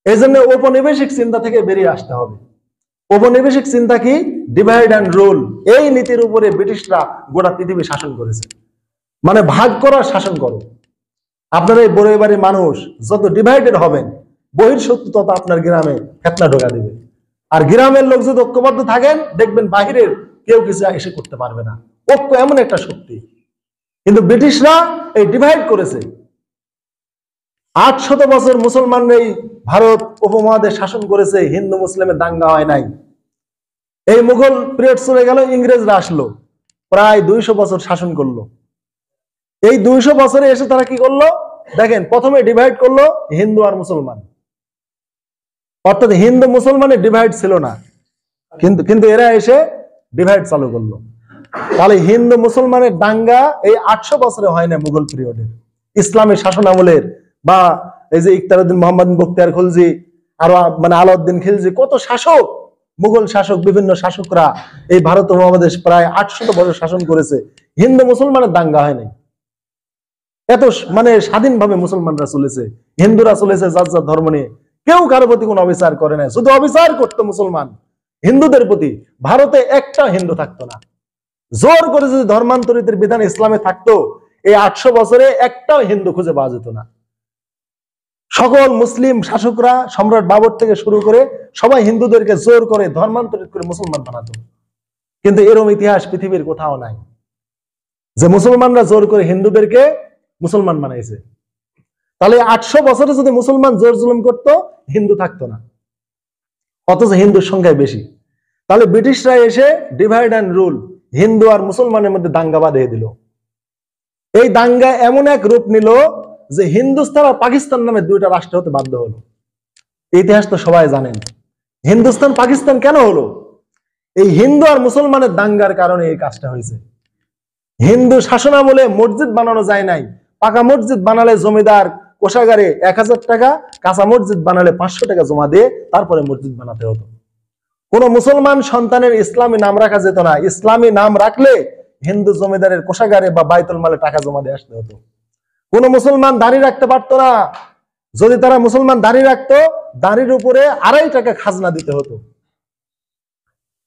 এই জন্য ঔপনিবেশিক চিন্তা থেকে বেরিয়ে আসতে হবে। ঔপনিবেশিক চিন্তা কি? Divide and rule. এই নীতির উপরে ব্রিটিশরা গোটা পৃথিবী শাসন করেছে, মানে ভাগ করার শাসন করো। আপনারা এই বড় বাড়ির মানুষ যত ডিভাইডেড হবেন, বহির্শত্রু তত আপনার গ্রামে ফেতনা ঢোকা দিবে। আর গ্রামের লোক যদি ঐক্যবদ্ধ থাকেন, দেখবেন বাহিরের কেউ কিছু এসে করতে পারবে না। ঐক্য এমন একটা শক্তি। কিন্তু ব্রিটিশরা এই ডিভাইড করেছে। 800 বছর মুসলমানরা এই ভারত উপমহাদেশ শাসন করেছে, হিন্দু মুসলিমের দাঙ্গা হয় নাই। এই মুঘল পিরিয়ড চলে গেল, ইংরেজরা আসলো, প্রায় 200 বছর শাসন করলো। এই 200 বছরে এসে তারা কি করলো দেখেন, প্রথমে ডিভাইড করলো হিন্দু আর মুসলমান, অর্থাৎ হিন্দু মুসলমানের ডিভাইড ছিল না, কিন্তু এরা এসে ডিভাইড চালু করলো। তাহলে হিন্দু মুসলমানের দাঙ্গা এই 800 বছরে হয় না মুঘল পিরিয়ডের, ইসলামের শাসন আমলের, বা এই যে ইকতারউদ্দিন মোহাম্মদ বখতিয়ার খলজি, আরো মানে আলাউদ্দিন খিলজি, কত শাসক, মুঘল শাসক, বিভিন্ন শাসকরা এই ভারত উপমহাদেশ প্রায় 800 বছর শাসন করেছে। হিন্দু মুসলমানের দাঙ্গা হয় নাই। এত মানে স্বাধীনভাবে মুসলমানরা চলেছে, হিন্দুরা চলেছে যার যার ধর্ম নিয়ে, কেউ কারো প্রতি কোনো অবিচার করে না। শুধু অবিচার করতো মুসলমান হিন্দুদের প্রতি। ভারতে একটা হিন্দু থাকতো না। জোর করে যদি ধর্মান্তরিতের বিধান ইসলামে থাকতো, এই 800 বছরে একটাও হিন্দু খুঁজে পাওয়া যেত না। সকল মুসলিম শাসকরা, সম্রাট বাবর থেকে শুরু করে সবাই হিন্দুদেরকে জোর করে ধর্মান্তরিত করে মুসলমান বানাতো। কিন্তু এরকম ইতিহাস পৃথিবীর কোথাও নাই যে মুসলমানরা জোর করে হিন্দুদেরকে মুসলমান বানাইছে। তাহলে 800 বছরে যদি মুসলমান জোর জুলুম করতো, হিন্দু থাকতো না, অথচ হিন্দুর সংখ্যায় বেশি। তাহলে ব্রিটিশরা এসে ডিভাইড অ্যান্ড রুল, হিন্দু আর মুসলমানের মধ্যে দাঙ্গা বাঁধিয়ে দিল। এই দাঙ্গা এমন এক রূপ নিল যে হিন্দুস্তান আর পাকিস্তান নামে দুইটা রাষ্ট্র হতে বাধ্য হলো। ইতিহাস তো সবাই জানেন। হিন্দুস্তান পাকিস্তান কেন হলো? এই হিন্দু আর মুসলমানের দাঙ্গার কারণে এই কাজটা হয়েছে। হিন্দু শাসনামলে মসজিদ বানানো যায় নাই। পাকা মসজিদ বানালে জমিদার কোষাগারে 1000 টাকা, কাঁচা মসজিদ বানালে 500 টাকা জমা দিয়ে তারপরে মসজিদ বানাতে হতো। কোন মুসলমান সন্তানের ইসলামী নাম রাখা যেত না। ইসলামী নাম রাখলে হিন্দু জমিদারের কোষাগারে বা বাইতুল মালে টাকা জমা দিয়ে আসতে হতো। কোন মুসলমান দাড়ি রাখতে পারতো না। যদি তারা মুসলমান দাড়ি রাখতো, দাড়ির উপরে 2.5 টাকা খাজনা দিতে হতো।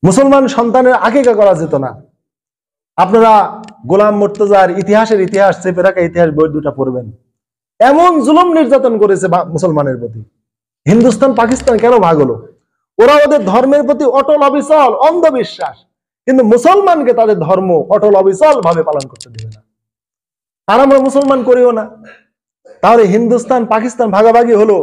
মুসলমান সন্তানের আকিকা করা যেত না। আপনারা গোলাম মুর্তজার ইতিহাস চেপে রাখা ইতিহাস বই দুটা পড়বেন। এমন জুলুম নির্যাতন করেছে মুসলমানের প্রতি। হিন্দুস্তান পাকিস্তান কেন ভাগ হলো? ওরা ওদের ধর্মের প্রতি অটল অবিচল, অন্ধবিশ্বাস, কিন্তু মুসলমানকে তাদের ধর্ম অটল অবিচল ভাবে পালন করতে দেবে না। আর আমরা মুসলমান করিও না। তাহলে হিন্দুস্তান পাকিস্তান ভাগাভাগি হলো,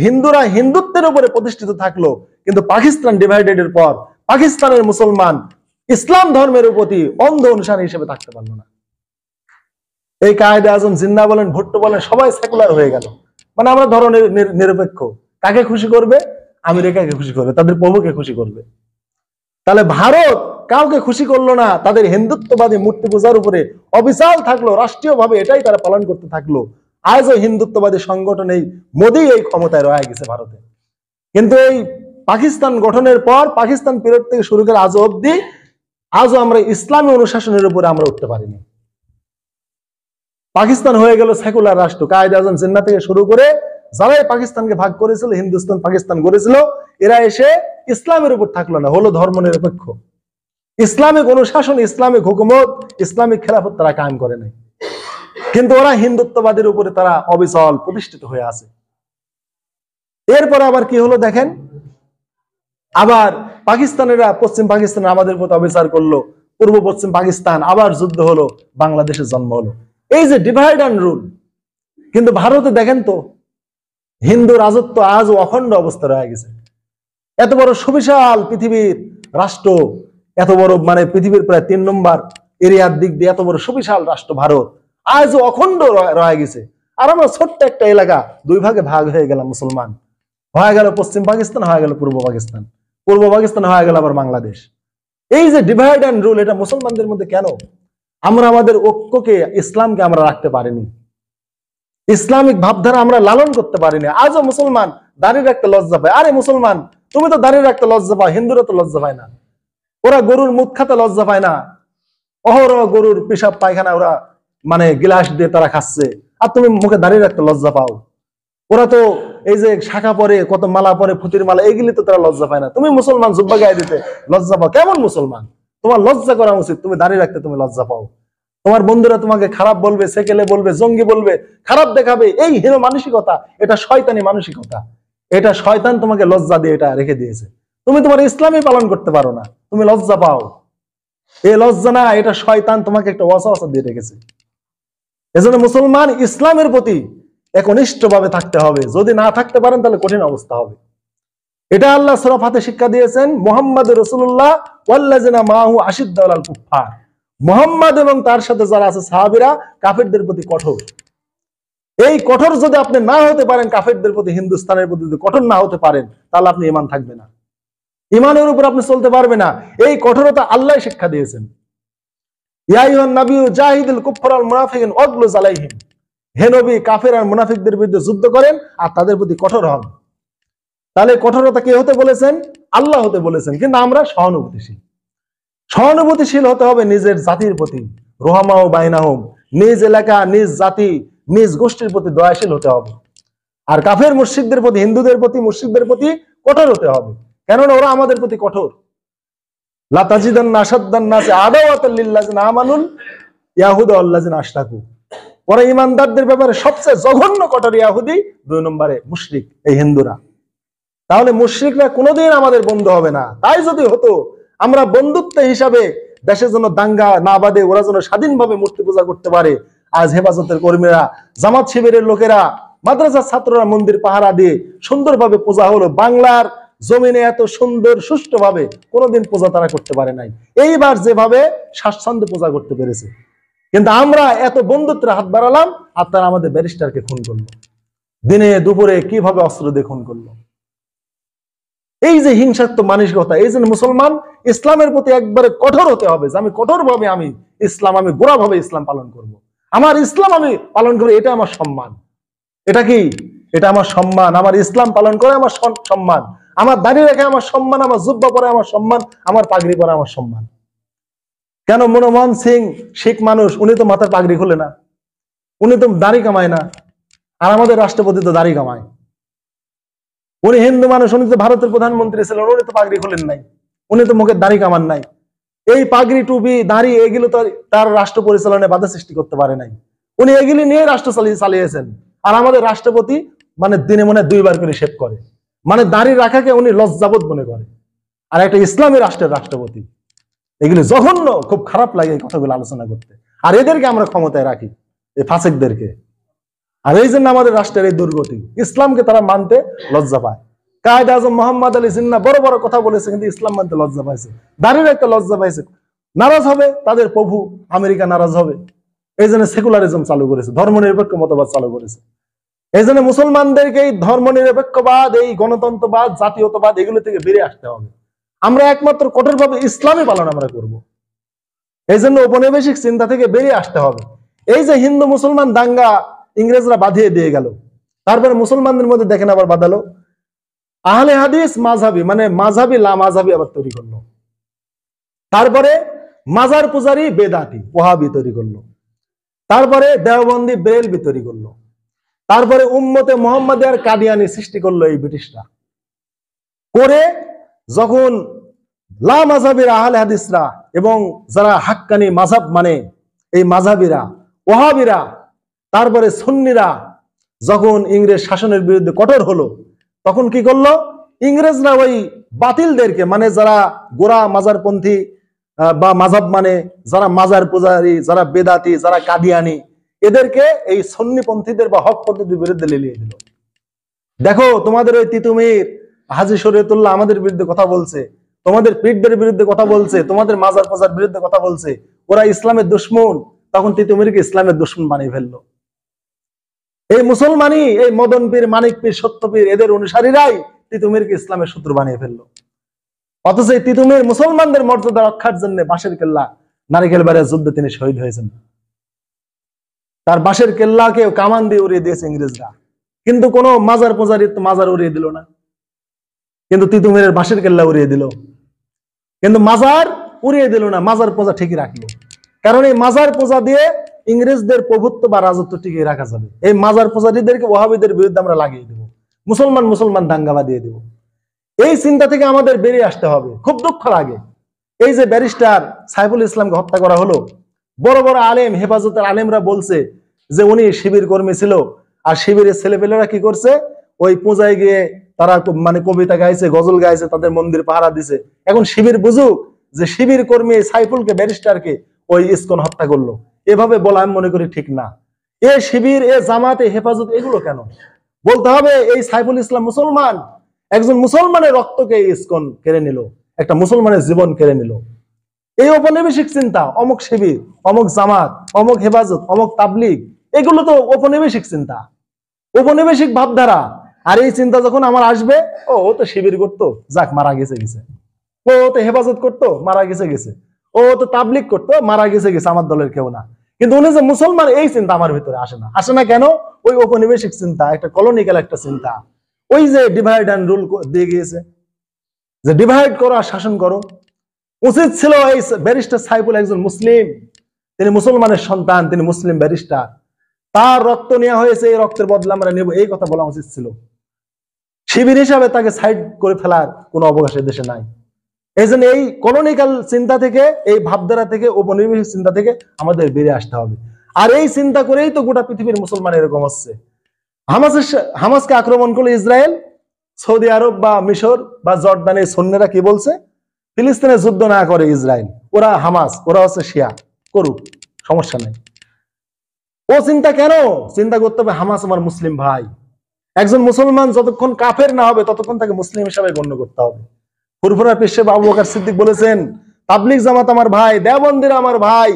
হিন্দুরা হিন্দুত্বের উপরে প্রতিষ্ঠিত থাকলো, কিন্তু পাকিস্তান ডিভাইডেড এর পর পাকিস্তানের মুসলমান ইসলাম ধর্মের প্রতি অন্ধ অনুসারী হিসেবে থাকতে পারলো না। এই কায়েদে আজম, জিন্না বলেন, ভুট্টো বলেন, সবাই সেকুলার হয়ে গেল। মানে আমরা ধরনের নিরপেক্ষ। কাকে খুশি করবে? আমেরিকাকে খুশি করবে, তাদের প্রভুকে খুশি করবে। তাহলে ভারত কাউকে খুশি করলো না, তাদের হিন্দুত্ববাদী মূর্তি পূজার উপরে অবিচাল থাকলো, রাষ্ট্রীয়ভাবে এটাই তারা পালন করতে থাকলো। আজও হিন্দুত্ববাদী সংগঠন এই মোদি এই ক্ষমতায় রয়ে গেছে ভারতে। কিন্তু এই পাকিস্তান গঠনের পর, পাকিস্তান পিরিয়ড থেকে শুরু করে আজও আমরা ইসলামী অনুশাসনের উপরে আমরা উঠতে পারিনি। পাকিস্তান হয়ে গেল সেকুলার রাষ্ট্র। কায়েদে আজম জিন্না থেকে শুরু করে যারাই পাকিস্তানকে ভাগ করেছিল, হিন্দুস্তান পাকিস্তান গড়েছিল, এরা এসে ইসলামের উপর থাকলো না, হলো ধর্ম নিরপেক্ষ। ইসলামিক অনুশাসন, ইসলামিক হুকুমত, ইসলামিক খেলাফত তারা কায়েম করে নাই। কিন্তু ওরা হিন্দুত্ববাদের উপরে তারা অবিচল প্রতিষ্ঠিত হয়ে আছে। এরপরে আবার কি হলো দেখেন, আবার পাকিস্তানেরা পশ্চিম পাকিস্তান আমাদের প্রতি অবিচার করলো, পূর্ব পশ্চিম পাকিস্তান, আবার যুদ্ধ হলো, বাংলাদেশের জন্ম হলো। এই যে ডিভাইড অ্যান্ড রুল। কিন্তু ভারতে দেখেন তো, হিন্দু রাজত্ব আজও অখণ্ড অবস্থা রয়ে গেছে। এত বড় সুবিশাল পৃথিবীর রাষ্ট্র, এত বড় মানে পৃথিবীর প্রায় 3 নম্বর এরিয়ার দিক দিয়ে এত বড় সুবিশাল রাষ্ট্র ভারত আজও অখণ্ড রয়ে গেছে। আর আমরা ছোট্ট একটা এলাকা 2 ভাগে ভাগ হয়ে গেলাম। মুসলমান হয়ে গেল পশ্চিম পাকিস্তান, হয়ে গেল পূর্ব পাকিস্তান, পূর্ব পাকিস্তান হয়ে গেল আবার বাংলাদেশ। এই যে ডিভাইড অ্যান্ড রুল, এটা মুসলমানদের মধ্যে কেন? আমরা আমাদের ঐক্যকে, ইসলামকে আমরা রাখতে পারিনি। ইসলামিক ভাবধারা আমরা লালন করতে পারিনি। আজও মুসলমান দাঁড়িয়ে রাখতে লজ্জা পায়। আরে মুসলমান, তুমি তো দাঁড়িয়ে রাখতে লজ্জা পাও, হিন্দুরা তো লজ্জা পায় না। ওরা গরুর মুখ খাতে লজ্জা পায় না, অহরহ গরুর পেশাব পায়খানা ওরা মানে গিলাস দিয়ে তারা খাচ্ছে, আর তুমি মুখে দাঁড়িয়ে রাখতে লজ্জা পাও। ওরা তো এই যে শাখা পরে, কত মালা পরে, ফুতির মালা, এইগুলি তো তারা লজ্জা পায় না। তুমি মুসলমান, জুব্বা গায়ে দিতে লজ্জা পাও? কেমন মুসলমান? তোমার লজ্জা করা উচিত। তুমি দাঁড়িয়ে রাখতে তুমি লজ্জা পাও। তোমার বন্ধুরা তোমাকে খারাপ বলবে, সেকেলে বলবে, জঙ্গি বলবে, খারাপ দেখাবে, এই হীন মানসিকতা, এটা শয়তানি মানসিকতা। এটা শয়তান তোমাকে লজ্জা দিয়ে এটা রেখে দিয়েছে। তুমি তোমার ইসলামই পালন করতে পারো না, তুমি লজ্জা পাও। এই লজ্জা না, এটা শয়তান তোমাকে একটা ওয়াসওয়াসা দিয়ে রেখেছে। এজন্য মুসলমান ইসলামের প্রতি একনিষ্ঠ ভাবে থাকতে হবে। যদি না থাকতে পারেন তাহলে কঠিন অবস্থা হবে। এটা আল্লাহ সূরা ফাতিহা শিক্ষা দিয়েছেন, মুহাম্মাদুর রাসূলুল্লাহ ওয়াল্লাযিনা মাহু আশিদ্দাউ আলাল কুফফার। মুহাম্মদ এবং তার সাথে যারা আছে সাহাবীরা কাফেরদের প্রতি কঠোর। এই কঠোর যদি আপনি না হতে পারেন কাফেরদের প্রতি, হিন্দুস্তানের প্রতি যদি কঠোর না হতে পারেন, তাহলে আপনি ঈমান থাকবে না, ঈমানের উপর আপনি চলতে পারবে না। এই কঠোরতা আল্লাহ শিক্ষা দিয়েছেন। ইয়া আইয়ুহান নাবিয়্যু জাহিদুল কুফফার ওয়াল মুনাফিকিন ওয়াগলুজ আলাইহিম। হে নবী, কাফের আর মুনাফিকদের বিরুদ্ধে যুদ্ধ করেন আর তাদের প্রতি কঠোর হন। তাহলে কঠোরতা কে হতে বলেছেন? আল্লাহ হতে বলেছেন। কিন্তু আমরা সহানুভূতিশীল। সহানুভূতিশীল হতে হবে নিজের জাতির প্রতি, রুহামাউ বাইনাহুম, নিজ এলাকা, নিজ জাতি, নিজ গোষ্ঠীর প্রতি দয়াশীল হতে হবে। আর কাফের মুশরিকদের প্রতি, হিন্দুদের প্রতি, মুশরিকদের প্রতি কঠোর হতে হবে, কেননা ওরা আমাদের প্রতি কঠোর। লা তাজিদান্না আশাদ্দান নাসি আদাওয়াতাল লিল্লাযিনা আমানুল ইয়াহুদা ওয়াল্লাযিনা আশরাকু। ওরা ঈমানদারদের ব্যাপারে সবচেয়ে জঘন্য কঠোর ইহুদি, 2 নম্বরে মুশরিক, এই হিন্দুরা। তাহলে মুশরিকরা কোনোদিন আমাদের বন্ধু হবে না। তাই যদি হতো, আমরা বন্ধুত্ব হিসাবে দেশের জন্য দাঙ্গা না বাঁধে, ওরা যেন স্বাধীনভাবে মূর্তি পূজা করতে পারে। আজ হেফাজতের কর্মীরা, জামাত শিবিরের লোকেরা, মাদ্রাসার ছাত্ররা মন্দির পাহারা দিয়ে সুন্দরভাবে পূজা হলো। বাংলার জমিনে এত সুন্দর সুষ্ঠুভাবে কোনোদিন পূজা তারা করতে পারে নাই। এইবার যেভাবে স্বাচ্ছন্দ্যে পূজা করতে পেরেছে। কিন্তু আমরা এত বন্ধুত্বের হাত বাড়ালাম আর তারা আমাদের ব্যারিস্টারকে খুন করলো, দিনে দুপুরে কিভাবে অস্ত্র দিয়ে খুন করলো। এই যে হিংসাত্মক মানসিকতা, এই জন্য মুসলমান ইসলামের প্রতি একবারে কঠোর হতে হবে যে আমি কঠোরভাবে আমি গোড়াভাবে ইসলাম পালন করব। আমার ইসলাম আমি পালন করি, এটা আমার সম্মান। এটা কি? এটা আমার সম্মান। আমার ইসলাম পালন করে আমার সম্মান, আমার দাঁড়িয়ে রেখে আমার সম্মান, আমার জুব্বা পরে আমার সম্মান, আমার পাগড়ি পরে আমার সম্মান। কেন মনমোহন সিং শিখ মানুষ, উনি তো মাথার পাগড়ি খুলে না, উনি তো দাড়ি কামায় না। আর আমাদের রাষ্ট্রপতি তো দাড়ি কামায়। উনি হিন্দু মানুষ, উনি তো ভারতের প্রধানমন্ত্রী ছিলেন, উনি তো পাগড়ি খুলেন নাই, উনি তো মুখের দাড়ি কামান নাই। এই পাগড়ি, টুপি, দাড়ি এগুলো তো তার রাষ্ট্র পরিচালনায় বাধা সৃষ্টি করতে পারে নাই। উনি এগুলি নিয়ে রাষ্ট্র চালিয়েছেন। আর আমাদের রাষ্ট্রপতি মানে দিনে মনে 2 বার করে শেভ করে, মানে দাড়ি রাখাকে উনি লজ্জাবোধ মনে করে। আর একটা ইসলামী রাষ্ট্রের রাষ্ট্রপতি, এগুলি জঘন্য। খুব খারাপ লাগে এই কথাগুলো আলোচনা করতে। আর এদেরকে আমরা ক্ষমতায় রাখি, এই ফাসিকদেরকে। আর এই জন্য আমাদের রাষ্ট্রের এই দুর্গতি, ইসলামকে তারা মানতে লজ্জা পায়। কায়েদ আজম মোহাম্মদ আলী জিন্নাহ বড় বড় কথা বলেছে, কিন্তু ইসলাম মানতে লজ্জা পাইছে, দাঁড়িয়ে একটা লজ্জা পাইছে। নারাজ হবে তাদের প্রভু আমেরিকা, নারাজ হবে। এই জন্য সেকুলারিজম চালু করেছে, ধর্মনিরপেক্ষ মতবাদ চালু করেছে। এই জন্য মুসলমানদেরকে এই ধর্মনিরপেক্ষবাদ, এই গণতন্ত্রবাদ, জাতীয়তাবাদ, এগুলো থেকে বেরিয়ে আসতে হবে। আমরা একমাত্র কঠোরভাবে ইসলামী পালন আমরা করব। এই জন্য ঔপনিবেশিক চিন্তা থেকে বেরিয়ে আসতে হবে। এই যে হিন্দু মুসলমান দাঙ্গা ইংরেজরা বাঁধিয়ে দিয়ে গেল, তারপরে মুসলমানদের মধ্যে দেখেন আবার বাঁধালো আহলে হাদিস মাযহাবী, মানে মাযহাবী লা মাযহাবী আবার তৈরি করলো। তারপরে মাজার পূজারি বেদাতি ওয়াহাবি তৈরি করলো। তারপরে দেওবন্দি বেরেলভি তৈরি করলো। তারপরে উম্মতে মুহাম্মাদিয়ার কাদিয়ানি সৃষ্টি করলো এই ব্রিটিশরা। করে যখন লা মাযহাবীরা, আহলে হাদিসরা এবং যারা হাক্কানি মাযহাব মানে এই মাযহাবীরা, ওয়াহাবিরা, তারপরে সুন্নিরা যখন ইংরেজ শাসনের বিরুদ্ধে কঠোর হলো, তখন কি করলো ইংরেজরা? ওই বাতিলদেরকে, মানে যারা গোরা মাজারপন্থী বা মাযহাব মানে যারা মাজার পূজারী, যারা বেদাতি, যারা কাদিয়ানি, এদেরকে এই সুন্নিপন্থীদের বা হক পদ্ধতির বিরুদ্ধে লেলিয়ে দিল। দেখো তোমাদের ওই তিতুমির হাজী শরীয়তুল্লাহ আমাদের বিরুদ্ধে কথা বলছে, তোমাদের পীরদের বিরুদ্ধে কথা বলছে, তোমাদের মাজার পূজার বিরুদ্ধে কথা বলছে, ওরা ইসলামের দুশমন। তখন তিতুমিরকে ইসলামের দুশমন বানিয়ে ফেললো। এই মুসলমানই, এই মদন পীর, মানিক পীর, সত্য পীর, এদের অনুসারীরাই তিতুমিরকে ইসলামের শত্রু বানিয়ে ফেললো। অথচ এই তিতুমির মুসলমানদের মর্যাদা রক্ষার জন্য বাঁশের কেল্লা, নারিকেল বাড়ির যুদ্ধে তিনি শহীদ হয়েছেন। তার বাঁশের কেল্লাকে কামান দিয়ে উড়িয়ে দিয়েছে ইংরেজরা, কিন্তু কোনো মাজার পূজারী তো মাজার উড়িয়ে দিল না, কিন্তু তিতুমিরের বাঁশের কেল্লা উড়িয়ে দিল। কিন্তু মাজার উড়িয়ে দিল না, মাজার পূজা ঠিকই রাখলো। কারণ এই মাজার পূজা দিয়ে ইংরেজদের প্রভুত্ব বা রাজত্ব টিকিয়ে রাখা যাবে। এই মাজার পূজারীদেরকে ওয়াহাবিদের বিরুদ্ধে আমরা লাগিয়ে দেবো। মুসলমান মুসলমান দাঙ্গা বাঁধিয়ে দেব। এই চিন্তা থেকে আমাদের বেরিয়ে আসতে হবে। খুব দুঃখ লাগে, এই যে ব্যারিস্টার সাইফুল ইসলামকে হত্যা করা হলো, বড় বড় আলেম, হেফাজতের আলেমরা বলছে যে উনি শিবির কর্মী ছিল, আর শিবিরের ছেলেপেলেরা কি করছে, ওই পূজায় গিয়ে তারা মানে কবিতা গাইছে, গজল গাইছে, তাদের মন্দির পাহারা দিছে। এখন শিবির বুঝুক যে শিবির কর্মী সাইফুলকে, ব্যারিস্টারকে ওই ইসকন হত্যা করলো। এভাবে বলা আমি মনে করি ঠিক না। এ শিবির, এ জামাত, এ হেফাজত, এগুলো কেন? বলতে হবে এই সাইফুল ইসলাম মুসলমান, একজন মুসলমানের রক্তকে ইসকন কেড়ে নিল, একটা মুসলমানের জীবন কেড়ে নিল। এই ঔপনিবেশিক চিন্তা, অমুক শিবির, অমুক জামাত, অমুক হেফাজত, অমুক তাবলিগ, এগুলো তো ঔপনিবেশিক চিন্তা, ঔপনিবেশিক ভাবধারা। আর এই চিন্তা যখন আমার আসবে, ও তো শিবির করতো, যাক মারা গেছে গেছে, ও তো হেফাজত করতো, মারা গেছে গেছে, ও তো তাবলিগ করতো, মারা গেছে গেছে, আমার দলের কেউ না। কিন্তু উনি যে মুসলমান, এই চিন্তা আমার ভিতরে আসে না। আসে না কেন? ওই ঔপনিবেশিক চিন্তা, একটা কলোনিক্যাল একটা চিন্তা, ওই যে ডিভাইড অ্যান্ড রুল দিয়ে গিয়েছে, যে ডিভাইড করো আর শাসন করো। উচিত ছিল এই ব্যারিস্টার সাইফুল একজন মুসলিম, তিনি মুসলমানের সন্তান, তিনি মুসলিম ব্যারিস্টার, তার রক্ত নেওয়া হয়েছে, এই রক্তের বদলা আমরা নেব, এই কথা বলা উচিত ছিল। শিবির হিসাবে তাকে সাইড করে ফেলার কোনো অবকাশ দেশে নাই। এই জন্য এই কলোনিক্যাল চিন্তা থেকে, এই ভাবধারা থেকে, উপনিবেশিক চিন্তা থেকে আমাদের বেরিয়ে আসতে হবে। আর এই চিন্তা করেই তো গোটা পৃথিবীর মুসলমান এরকম হচ্ছে। হামাসকে আক্রমণ করলো ইসরায়েল, সৌদি আরব বা মিশর বা জর্ডানের সৈন্যরা কি বলছে, ফিলিস্তিনে যুদ্ধ না করে ইসরায়েল, ওরা হামাস, ওরা হচ্ছে শিয়া, করুক, সমস্যা নেই। ও চিন্তা কেন? চিন্তা করতে হবে হামাস আমার মুসলিম ভাই। একজন মুসলমান যতক্ষণ কাফের না হবে ততক্ষণ তাকে মুসলিম হিসাবে গণ্য করতে হবে। ফুরফুরা পীর সাহেব আবু বকর সিদ্দিক বলেছেন, তাবলিগ জামাত আমার ভাই, দেওবন্দিরা আমার ভাই,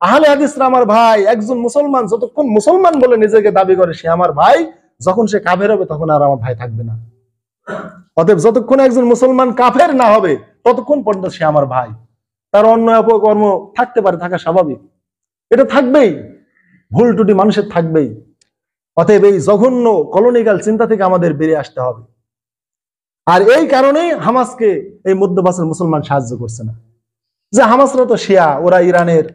আহলে হাদিসরা আমার ভাই। একজন মুসলমান যতক্ষণ মুসলমান বলে নিজেকে দাবি করে সে আমার ভাই, যখন সে কাফের হবে তখন আর আমার ভাই থাকবে না। অতএব যতক্ষণ একজন মুসলমান কাফের না হবে ততক্ষণ পর্যন্ত সে আমার ভাই। তার অন্যায় অপকর্ম থাকতে পারে, থাকা স্বাভাবিক, এটা থাকবেই, ভুল ত্রুটি মানুষের থাকবেই। অতএব এই জঘন্য কলোনিক্যাল চিন্তা থেকে আমাদের বেরিয়ে আসতে হবে। আর এই কারণেই হামাসকে এই মধ্যপ্রাচ্যের মুসলমান সাহায্য করছে না। যে হামাসরা তো শিয়া, ওরা ইরানের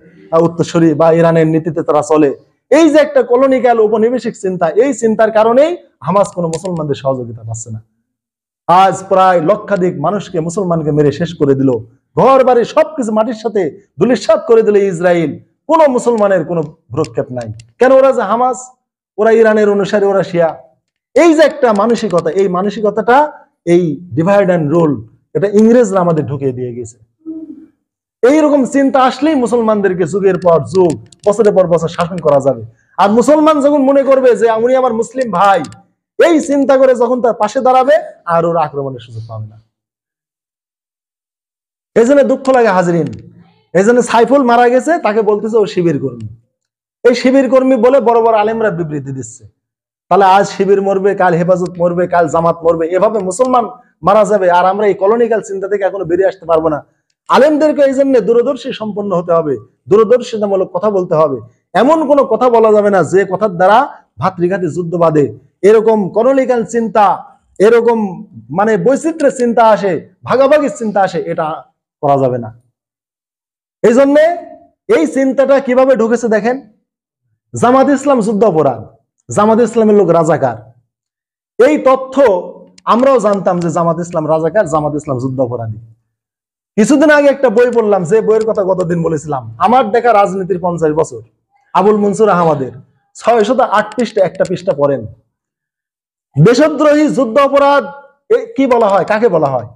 উত্তরসূরি বা ইরানের নীতিতে তারা চলে। এই যে একটা কলোনিক্যাল উপনিবেশিক চিন্তা, এই চিন্তার কারণেই হামাস কোনো মুসলমানদের সহযোগিতা পাচ্ছে না। আজ প্রায় লক্ষাধিক মানুষকে, মুসলমানকে মেরে শেষ করে দিল, ঘর বাড়ি সবকিছু মাটির সাথে ধূলিসাৎ করে দিল ইসরায়েল। কোন মুসলমানের কোনো ভ্রুক্ষেপ নাই। কেন? ওরা যে হামাস, ওরা ইরানের অনুসারী, ওরা শিয়া। এই যে একটা মানসিকতা, এই মানসিকতাটা, এই ডিভাইড অ্যান্ড রুল, এটা ইংরেজরা আমাদের ঢুকিয়ে দিয়ে গেছে। এইরকম চিন্তা আসলেই মুসলমানদেরকে যুগের পর যুগ, বছরের পর বছর শাসন করা যাবে। আর মুসলমান যখন মনে করবে যে উনি আমার মুসলিম ভাই, এই চিন্তা করে যখন তার পাশে দাঁড়াবে, আর ওরা আক্রমণের সুযোগ পাবে না। এই জন্য দুঃখ লাগে হাজরিন, এই জন্য সাইফুল মারা গেছে, তাকে বলতেছে ও শিবির কর্মী। এই শিবির কর্মী বলে বড় বড় আলেমরা বিবৃতি দিচ্ছে। তাহলে আজ শিবির মরবে, কাল হেফাজত মরবে, কাল জামাত মরবে, এভাবে মুসলমান মারা যাবে। আর আমরা এই কলোনিক্যাল চিন্তা থেকে এখনো বেরিয়ে আসতে পারবো না। আলেমদেরকে এই জন্য দূরদর্শী সম্পন্ন হতে হবে, দূরদর্শিতামূলক কথা বলতে হবে। এমন কোনো কথা বলা যাবে না যে কথার দ্বারা ভাতৃঘাতী যুদ্ধ বাঁধে। এরকম কলোনিক্যাল চিন্তা, এরকম মানে বৈচিত্র্যের চিন্তা আসে, ভাগাভাগির চিন্তা আসে, এটা করা যাবে না। এই জন্য এই চিন্তাটা কিভাবে ঢুকেছে দেখেন। জামাত ইসলাম যুদ্ধ অপরাধ, জামাত ইসলামের লোক রাজাকার, এই তথ্য আমরাও জানতাম যে জামাত ইসলাম রাজাকার, জামাত ইসলাম যুদ্ধ অপরাধী। কিছুদিন আগে একটা বই পড়লাম, যে বইয়ের কথা গতদিন বলেছিলাম, আমার দেখা রাজনীতির 50 বছর, আবুল মনসুর আহমদের 608 পৃষ্ঠা, একটা পৃষ্ঠা পড়েন। দেশদ্রোহী, যুদ্ধ অপরাধ কি বলা হয়, কাকে বলা হয়?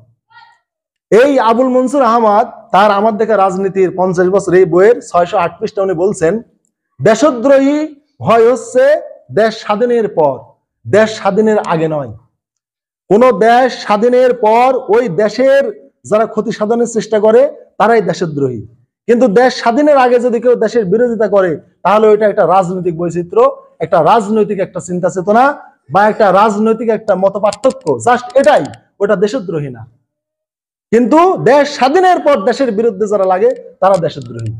এই আবুল মনসুর আহমদ তার আমার দেখা রাজনীতির 50 বছর এই বইয়ের 608 পৃষ্ঠা উনি বলছেন, দেশদ্রোহী হয় হচ্ছে দেশ স্বাধীনের পর, দেশ স্বাধীনের আগে নয়। কোন দেশ স্বাধীনের পর ওই দেশের যারা ক্ষতি সাধনের চেষ্টা করে তারাই দেশদ্রোহী। কিন্তু দেশ স্বাধীনের আগে যদি কেউ দেশের বিরোধিতা করে, তাহলে ওইটা একটা রাজনৈতিক বৈচিত্র্য, একটা রাজনৈতিক একটা চিন্তা চেতনা, বা একটা রাজনৈতিক একটা মত পার্থক্য, জাস্ট এটাই, ওটা দেশদ্রোহী না। কিন্তু দেশ স্বাধীনের পর দেশের বিরুদ্ধে যারা লাগে তারা দেশদ্রোহী।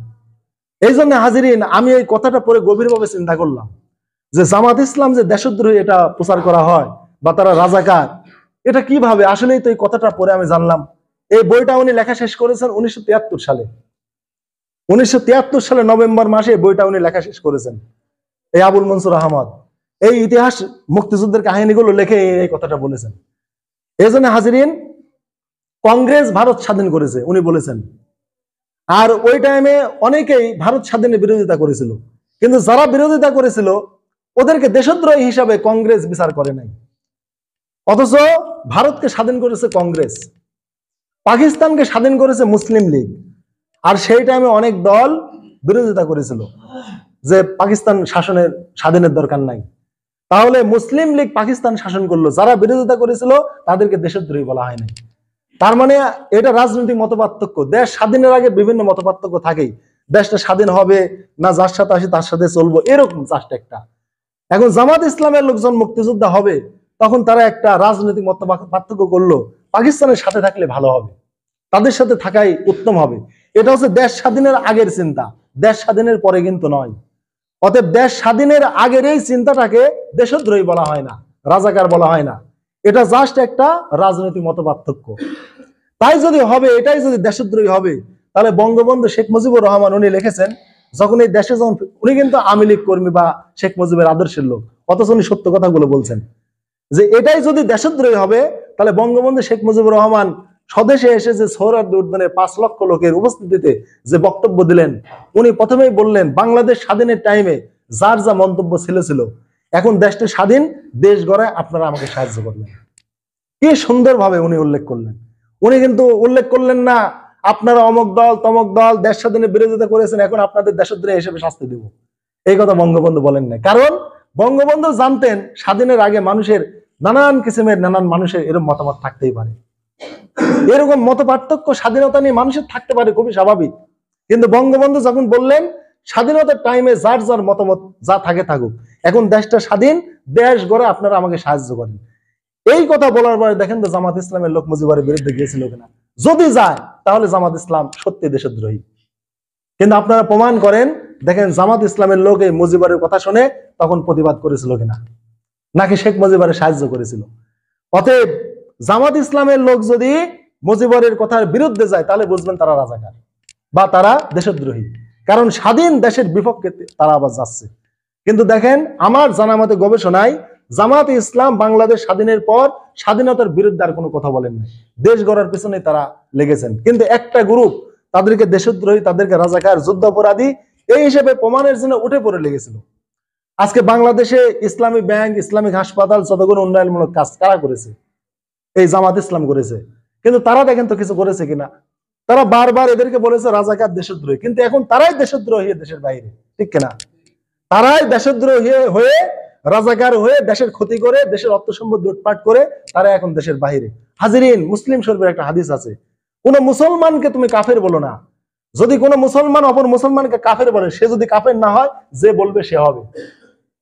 এই জন্য হাজিরিন, আমি এই কথাটা পরে গভীরভাবে চিন্তা করলাম যে জামাত ইসলাম যে দেশদ্রোহী এটা প্রচার করা হয়, বা তারা রাজাকার, এটা কিভাবে? আসলেই তো এই কথাটা পরে আমি জানলাম। এই বইটা উনি লেখা শেষ করেছেন 1973 সালে। 1973 সালে নভেম্বর মাসে বইটা উনি লেখা শেষ করেছেন, এই আবুল মনসুর আহমদ। এই ইতিহাস মুক্তিযুদ্ধের কাহিনীগুলো লেখে এই কথাটা বলেছেন। এই জন্য হাজিরিন, কংগ্রেস ভারত স্বাধীন করেছে উনি বলেছেন, আর ওই টাইমে অনেকেই ভারত স্বাধীনের বিরোধিতা করেছিল, কিন্তু যারা বিরোধিতা করেছিল ওদেরকে দেশদ্রোহী হিসাবে কংগ্রেস বিচার করে নাই। অথচ ভারতকে স্বাধীন করেছে কংগ্রেস, পাকিস্তানকে স্বাধীন করেছে মুসলিম লীগ। আর সেই টাইমে অনেক দল বিরোধিতা করেছিল যে পাকিস্তান স্বাধীনের দরকার নাই। তাহলে মুসলিম লীগ পাকিস্তান শাসন করলো, যারা বিরোধিতা করেছিল তাদেরকে দেশদ্রোহী বলা হয় নাই। তার মানে এটা রাজনৈতিক মতপার্থক্য। দেশ স্বাধীনের আগে বিভিন্ন মতপার্থক্য থাকেই, দেশটা স্বাধীন হবে না যার সাথে আসি তার সাথে চলবো, এরকম জাস্ট একটা। এখন জামাত ইসলামের লোকজন মুক্তিযোদ্ধা হবে, তখন তারা একটা রাজনৈতিক মত পার্থক্য করলো, পাকিস্তানের সাথে থাকলে ভালো হবে, তাদের সাথে থাকাই উত্তম হবে। এটা হচ্ছে দেশ স্বাধীনের আগের চিন্তা, দেশ স্বাধীনের পরে কিন্তু নয়। অতএব দেশ স্বাধীনের আগের এই চিন্তাটাকে দেশদ্রোহী বলা হয় না, রাজাকার বলা হয় না। এটা জাস্ট একটা রাজনৈতিক মতপার্থক্য। তাই যদি হবে, এটাই যদি দেশদ্রোহী হবে, তাহলে বঙ্গবন্ধু শেখ মুজিবুর রহমান উনি লিখেছেন, যখন এই দেশে যখন উনি কিন্তু আওয়ামী লীগ কর্মী বা শেখ মুজিবের আদর্শের লোক, অথচ উনি সত্য কথাগুলো বলছেন যে এটাই যদি দেশদ্রোহী হবে, তাহলে বঙ্গবন্ধু শেখ মুজিবুর রহমান স্বদেশে এসে যে সোহরাওয়ার্দী উদ্যানে 5 লক্ষ লোকের উপস্থিতিতে যে বক্তব্য দিলেন, উনি প্রথমেই বললেন বাংলাদেশ স্বাধীনের টাইমে যার যা মন্তব্য ছিল, এখন দেশটা স্বাধীন, দেশ গড়ায় আপনারা আমাকে সাহায্য করবেন। কি সুন্দরভাবে উনি উল্লেখ করলেন। উনি কিন্তু উল্লেখ করলেন না আপনারা অমুক দল তমক দল দেশ স্বাধীনের বিরোধিতা করেছেন, এখন আপনাদের দেশদ্রোহী হিসেবে শাস্তি দেব, এই কথা বঙ্গবন্ধু বলেন না। কারণ বঙ্গবন্ধু জানতেন স্বাধীনের আগে মানুষের নানান কিসিমের নানান মানুষের এরকম মতামত থাকতেই পারে, এরকম মত পার্থক্য স্বাধীনতা নিয়ে মানুষের থাকতে পারে, খুবই স্বাভাবিক। কিন্তু বঙ্গবন্ধু যখন বললেন স্বাধীনতার টাইমে যার যার মতামত যা থাকে থাকুক, এখন দেশটা স্বাধীন, দেশ গড়ে আপনারা আমাকে সাহায্য করেন, এই কথা বলার পরে দেখেন তো জামাত ইসলামের লোক মুজিবের বিরুদ্ধে গিয়েছিল কিনা। যদি যায় তাহলে জামাত ইসলাম সত্যি দেশদ্রোহী। কিন্তু আপনারা প্রমাণ করেন, দেখেন জামাত ইসলামের লোক এই মুজিবের কথা শুনে তখন প্রতিবাদ করেছিল কিনা, নাকি শেখ মুজিবের সাহায্য করেছিল। অতএব জামাত ইসলামের লোক যদি মুজিবের কথার বিরুদ্ধে যায়, তাহলে বুঝবেন তারা রাজাকার বা তারা দেশদ্রোহী, কারণ স্বাধীন দেশের বিপক্ষে তারা আবার যাচ্ছে। কিন্তু দেখেন আমার জানা মতে গবেষণায় জামাত ইসলাম বাংলাদেশ স্বাধীনের পর স্বাধীনতার বিরুদ্ধে আর কোনো কথা বলেন না, দেশ গড়ার পিছনে তারা লেগেছেন। কিন্তু একটা গ্রুপ তাদেরকে দেশদ্রোহী, তাদেরকে রাজাকার, যুদ্ধ অপরাধী এই হিসেবে প্রমাণের জন্য উঠে পড়ে লেগেছিল। আজকে বাংলাদেশে ইসলামী ব্যাংক, ইসলামিক হাসপাতাল, যতগুলো উন্নয়নমূলক কাজ কারা করেছে? এই জামাত ইসলাম করেছে। কিন্তু তারা দেখেন তো কিছু করেছে কিনা। তারা বারবার এদেরকে বলেছে রাজাকার, দেশদ্রোহী, কিন্তু এখন তারাই দেশদ্রোহী দেশের বাইরে, ঠিক কিনা? তারাই দেশদ্রোহী হয়ে, রাজাকার হয়ে দেশের ক্ষতি করে, দেশের অর্থ সম্পদ লুটপাট করে তারা এখন দেশের বাইরে। হাজিরিন, মুসলিম শরীফের একটা হাদিস আছে, কোন মুসলমানকে তুমি কাফের বলো না। যদি কোন মুসলমান অপর মুসলমানকে কাফের বলে, সে যদি কাফের না হয়, যে বলবে সে হবে।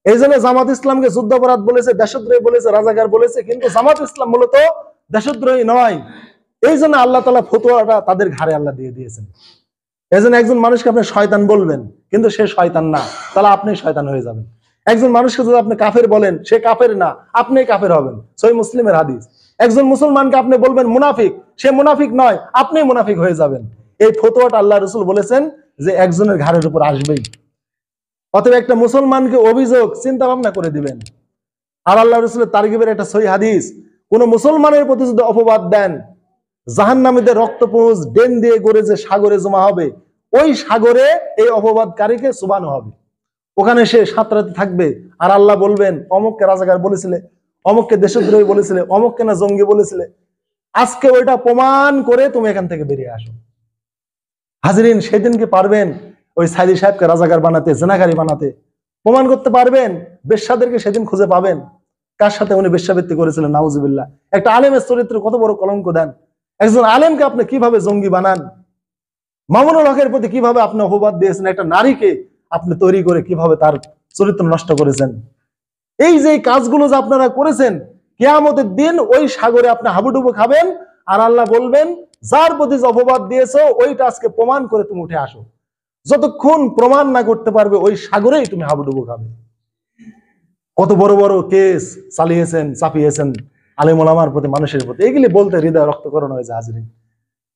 এই জন্য জামাত ইসলামকে যুদ্ধাপরাধ বলেছে, দেশদ্রোহী বলেছে, রাজাকার বলেছে, কিন্তু জামাত ইসলাম মূলত দেশদ্রোহী নয়। এই জন্য আল্লাহ তাআলা ফতোয়াটা তাদের ঘাড়ে আল্লাহ দিয়ে দিয়েছেন। এই জন্য একজন মানুষকে আপনি শয়তান বলবেন, কিন্তু সে শয়তান না, তাহলে আপনি শয়তান হয়ে যাবেন। একজন মানুষকে যদি আপনি কাফের বলেন, সে কাফের না, আপনি কাফের হবেন। সহিহ মুসলিমের হাদিস। একজন মুসলমানকে আপনি বলবেন মুনাফিক, সে মুনাফিক নয়, আপনি মুনাফিক হয়ে যাবেন। এই ফতোয়াটা আল্লাহ রাসূল বলেছেন যে একজনের ঘাড়ের উপর আসবেই। অতএব একটা মুসলমানকে অভিযোগ চিন্তা ভাবনা করে দিবেন। আর আল্লাহ রাসূলের তারগিবের একটা সহিহ হাদিস, কোন মুসলমানের প্রতি যদি অপবাদ দেন, জাহান্নামীদের রক্তপুঞ্জ ডেন দিয়ে গড়ে যে সাগরে জমা হবে, ওই সাগরে এই অপবাদকারীকে চুবানো হবে, ওখানে সে সাঁতরাতে থাকবে। আর আল্লাহ বলবেন অমুককে রাজাকার বলেছিলে, অমুককে দেশদ্রোহী বলেছিলে, অমুককে না জঙ্গি বলেছিলে, আজকে ওইটা প্রমাণ করে তুমি এখান থেকে বেরিয়ে আসো। হাজিরিন, সেদিন কি পারবেন ওই সাইদি সাহেবকে রাজাকার বানাতে, জেনাকারী বানাতে? প্রমাণ করতে পারবেন? বেশ্যাদেরকে সেদিন খুঁজে পাবেন কার সাথে উনি বেশ্যাবৃত্তি করেছিলেন, নাউজুবিল্লাহ। একটা আলেমের চরিত্র কত বড় কলঙ্ক দেন। একজন আলেমকে আপনি কিভাবে জঙ্গি বানান, মামুনুল হকের প্রতি কিভাবে আপনি অপবাদ দিয়েছেন, একটা নারীকে আপনি তৈরি করে কিভাবে তার চরিত্র নষ্ট করেছেন। এই যে কাজগুলো যে আপনারা করেছেন, কিয়ামতের দিন ওই সাগরে আপনি হাবুডুবু খাবেন। আর আল্লাহ বলবেন যার প্রতি যে অপবাদ দিয়েছো ওইটা আজকে প্রমাণ করে তুমি উঠে আসো। যতক্ষণ প্রমাণ না করতে পারবে ওই সাগরেই তুমি হাবুডুবু খাবে। কত বড় বড় কেস চালিয়েছেন, চাপিয়েছেন আলেম ওলামার প্রতি, মানুষের প্রতি, এগুলি বলতে হৃদয় রক্তকরণ হয়ে যায়। হাজিরিন,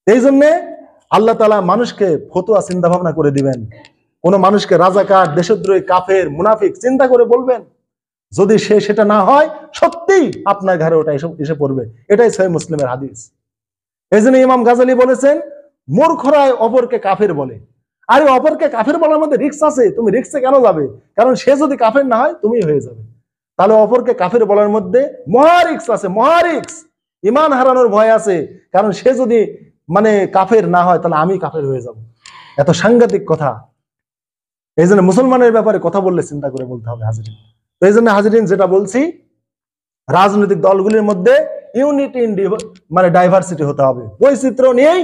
এই জন্য আল্লাহ তাআলা মানুষকে ফতোয়া চিন্তা ভাবনা করে দিবেন। কোন মানুষকে রাজাকার, দেশদ্রোহী, কাফের, মুনাফিক চিন্তা করে বলবেন। যদি সেটা না হয়, সত্যি আপনার ঘরে ওটা এসে পড়বে। এটাই সহিহ মুসলিমের হাদিস। এই জন্য ইমাম গাজালি বলেছেন, মূর্খরাই অপরকে কাফের বলে। আরে অপরকে কাফের বলার মধ্যে রিস্ক আছে, তুমি রিস্কে কেন যাবে? কারণ সে যদি কাফের না হয়, তুমি হয়ে যাবে। তাহলে অপরকে কাফের বলার মধ্যে মহা রিস্ক আছে, মহা রিস্ক। ইমান হারানোর ভয় আছে, কারণ সে যদি কাফের না হয়, তাহলে আমি কাফের হয়ে যাব। এত সাংঘাতিক কথা। এই জন্য মুসলমানের ব্যাপারে কথা বললে চিন্তা করে বলতে হবে হাজরিন। তো এই জন্য হাজরিন, যেটা বলছি, রাজনৈতিক দলগুলির মধ্যে ইউনিটি ইন ডাইভার্সিটি হতে হবে। বৈচিত্র্য নিয়েই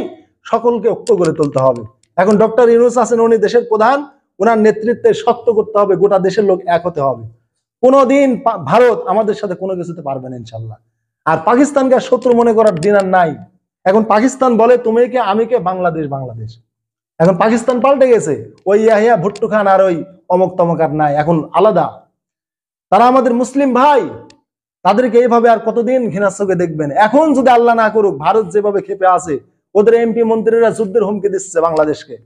সকলকে ঐক্য করে তুলতে হবে। এখন ডক্টর ইউনূস আছেন, উনি দেশের প্রধান, ওনার নেতৃত্বে শক্ত করতে হবে, গোটা দেশের লোক এক হতে হবে। কোনোদিন ভারত আমাদের সাথে কোনো কিছুতে পারবে না ইনশাল্লাহ। আর পাকিস্তানকে শত্রু মনে করার দিন আর নাই। এখন পাকিস্তান বলে তুমি কে আমি কে, বাংলাদেশ বাংলাদেশ। এখন পাকিস্তান পাল্টে গেছে, ওই ইয়াহিয়া ভুট্টো খান আর ওই অমক তমক আর নাই, এখন আলাদা। তারা আমাদের মুসলিম ভাই, তাদেরকে এইভাবে আর কতদিন ঘৃণার চোখে দেখবেন? এখন যদি আল্লাহ না করুক, ভারত যেভাবে ক্ষেপে আছে, ওদের এমপি মন্ত্রীরা যুদ্ধের হুমকি দিচ্ছে বাংলাদেশকে,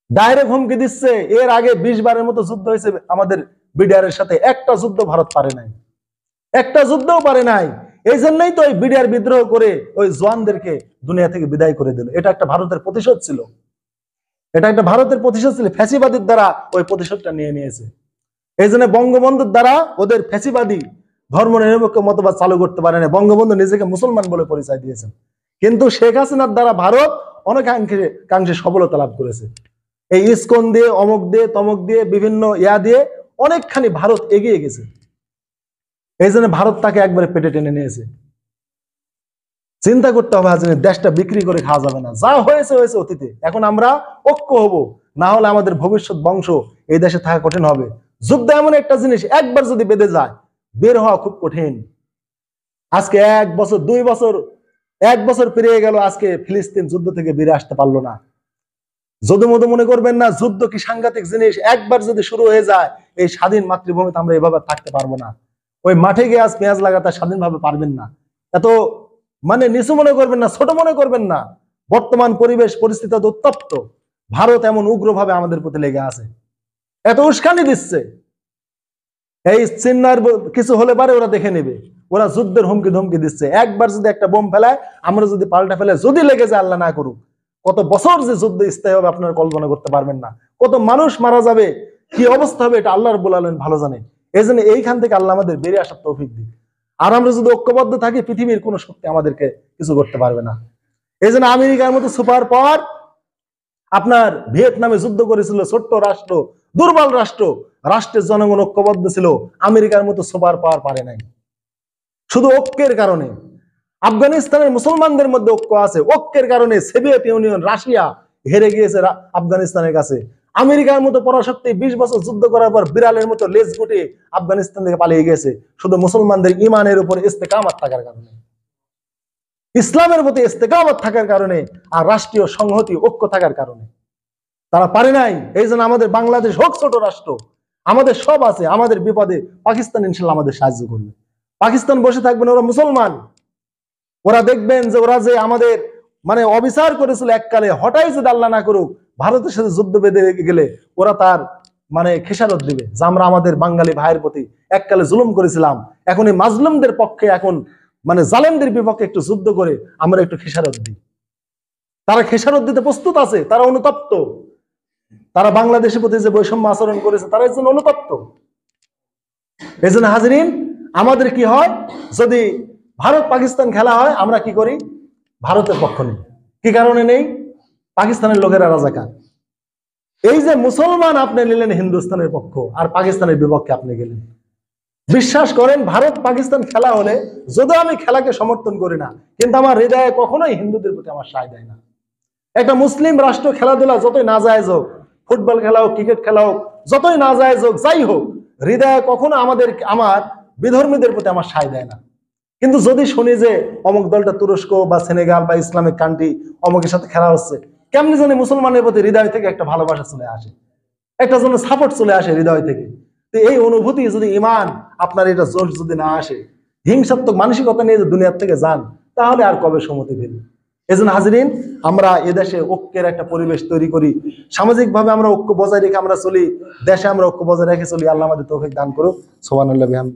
ডাইরেক্ট হুমকি দিচ্ছে। এর আগে 20 বারের মতো যুদ্ধ হয়েছে আমাদের বিডিআর এর সাথে, একটা যুদ্ধ ভারত পারে নাই, একটা যুদ্ধও পারে নাই। এই জন্যই তো ওই বিডিআর বিদ্রোহ করে ওই জওয়ানদেরকে দুনিয়া থেকে বিদায় করে দিল। এটা একটা ভারতের প্রতিশোধ ছিল, এটা একটা ভারতের প্রতিশোধ ছিল। ফ্যাসিবাদীর দ্বারা ওই প্রতিশোধটা নিয়ে নিয়েছে। এই জন্য বঙ্গবন্ধুর দ্বারা ওদের ফ্যাসিবাদী ধর্ম নিরপেক্ষ মতবাদ চালু করতে পারে না। বঙ্গবন্ধু নিজেকে মুসলমান বলে পরিচয় দিয়েছেন, কিন্তু শেখ হাসিনার দ্বারা ভারত অনেকাংশে সফলতা লাভ করেছে। এই ইসকন দিয়ে, অমক দিয়ে, তমক দিয়ে, বিভিন্ন দিয়ে অনেকখানি ভারত এগিয়ে গেছে। এই জন্য ভারত তাকে একবারে পেটে টেনে নিয়েছে। চিন্তা করতে হবে হাজির, দেশটা বিক্রি করে খাওয়া যাবে না। যা হয়েছে হয়েছে অতীতে, এখন আমরা ঐক্য হব, না হলে আমাদের ভবিষ্যৎ বংশ এই দেশে থাকা কঠিন হবে। যুদ্ধ এমন একটা জিনিস, একবার যদি বেঁধে যায়, বের হওয়া খুব কঠিন। আজকে 1 বছর 2 বছর 1 বছর পেরিয়ে গেল, আজকে ফিলিস্তিন যুদ্ধ থেকে বেরিয়ে আসতে পারলো না। যদি মতো মনে করবেন না, যুদ্ধ কি সাংঘাতিক জিনিস। একবার যদি শুরু হয়ে যায়, এই স্বাধীন মাতৃভূমিতে আমরা এভাবে থাকতে পারবো না। ওই মাঠে গিয়ে আজ পেঁয়াজ লাগাতে স্বাধীনভাবে পারবেন না। এত নিচু মনে করবেন না, ছোট মনে করবেন না। বর্তমান পরিবেশ পরিস্থিতি উত্তপ্ত। ভারত এমন উগ্রভাবে আমাদের প্রতি লেগে আছে, এত উস্কানি দিচ্ছে। এই চিন্নার কিছু হলে পারে ওরা দেখে নেবে, ওরা যুদ্ধের হুমকি ধমকি দিচ্ছে। একবার যদি একটা বোম ফেলায়, আমরা যদি পাল্টা ফেলে যদি লেগে যায়, আল্লাহ না করুক, কত বছর যে যুদ্ধ স্থায়ী হবে আপনারা কল্পনা করতে পারবেন না। কত মানুষ মারা যাবে, কি অবস্থা হবে, এটা আল্লাহ রাব্বুল আলামিন ভালো জানে। এই জন্য এইখান থেকে আল্লাহ আমাদের বেরিয়ে আসার তৌফিক দিক। আর আমরা যদি ঐক্যবদ্ধ থাকি, পৃথিবীর কোনো শক্তি আমাদেরকে কিছু করতে পারবে না। এই জন্য আমেরিকার মতো সুপার পাওয়ার আপনার ভিয়েতনামে যুদ্ধ করেছিল, ছোট্ট রাষ্ট্র, দুর্বল রাষ্ট্র, রাষ্ট্রের জনগণ ঐক্যবদ্ধ ছিল। আমেরিকার মতো সুপার পাওয়ার পারে নাই, শুধু ঐক্যের কারণে। আফগানিস্তানের মুসলমানদের মধ্যে ঐক্য আছে, ঐক্যের কারণে সোভিয়েত ইউনিয়ন, রাশিয়া হেরে গিয়েছে আফগানিস্তানের কাছে। আমেরিকার মতো পরাশক্তি 20 বছর যুদ্ধ করার পর বিড়ালের মতো লেজ গুটিয়ে আফগানিস্তান থেকে পালিয়ে গেছে, শুধু মুসলমানদের ইমানের উপর ইস্তেকামত থাকার কারণে, ইসলামের প্রতি ইস্তেকামত থাকার কারণে, আর রাষ্ট্রীয় সংহতি ঐক্য থাকার কারণে তারা পারে নাই। এই জন্য আমাদের বাংলাদেশ হোক ছোট রাষ্ট্র, আমাদের সব আছে, আমাদের বিপদে পাকিস্তান ইনশাল্লাহ আমাদের সাহায্য করবে। পাকিস্তান বসে থাকবেন, ওরা মুসলমান, ওরা দেখবেন যে ওরা যে আমাদের অবিচার করেছিল এককালে, হঠাৎ যদি আল্লাহ না করুক ভারতের সাথে যুদ্ধ বেঁধে গেলে, ওরা তার খেসারত দিবে যে আমরা আমাদের বাঙালি ভাইয়ের প্রতি এককালে জুলুম করেছিলাম, এখন এই মাজলুমদের পক্ষে, এখন জালেমদের বিপক্ষে একটু যুদ্ধ করে আমরা একটু খেসারত দিই। তারা খেসারত দিতে প্রস্তুত আছে, তারা অনুতপ্ত। তারা বাংলাদেশের প্রতি যে বৈষম্য আচরণ করেছে, তারা এর জন্য অনুতপ্ত। এই জন্য হাজরিন, আমাদের কি হয়, যদি ভারত পাকিস্তান খেলা হয়, আমরা কি করি, ভারতের পক্ষ নেই। কি কারণে নেই? পাকিস্তানের লোকেরা রাজাকার। এই যে মুসলমান আপনি নিলেন হিন্দুস্তানের পক্ষ, আর পাকিস্তানের বিপক্ষে আপনি গেলেন। বিশ্বাস করেন, ভারত পাকিস্তান খেলা হলে, যদিও আমি খেলাকে সমর্থন করি না, কিন্তু আমার হৃদয়ে কখনোই হিন্দুদের প্রতি আমার সায় দেয় না। একটা মুসলিম রাষ্ট্র খেলাধুলা যতই না জায়েজ হোক, ফুটবল খেলা হোক, ক্রিকেট খেলা হোক, যতই না জায়েজ হোক, যাই হোক, হৃদয়ে কখনো আমার বিধর্মীদের প্রতি আমার সায় দেয় না। কিন্তু যদি শুনি যে অমুক দলটা তুরস্ক বা সেনেগাল বা ইসলামিক কান্ট্রি অমুকের সাথে খেলা হচ্ছে, কেমনি জানি মুসলমানের প্রতি হৃদয় থেকে একটা ভালোবাসা চলে আসে, একটা জন্য সাপোর্ট চলে আসে হৃদয় থেকে। তো এই অনুভূতি যদি ইমান আপনার এটা জোশ যদি না আসে, হিংসাত্মক মানসিকতা নিয়ে দুনিয়ার থেকে যান, তাহলে আর কবে সম্মতি ফেলবে? এজন্য হাজরিন, আমরা এদেশে ঐক্যের একটা পরিবেশ তৈরি করি, সামাজিকভাবে আমরা ঐক্য বজায় রেখে আমরা চলি, দেশে আমরা ঐক্য বজায় রেখে চলি। আল্লাহ আমাদের তৌফিক দান করুক। সুবহানাল্লাহ বিহামদিহি।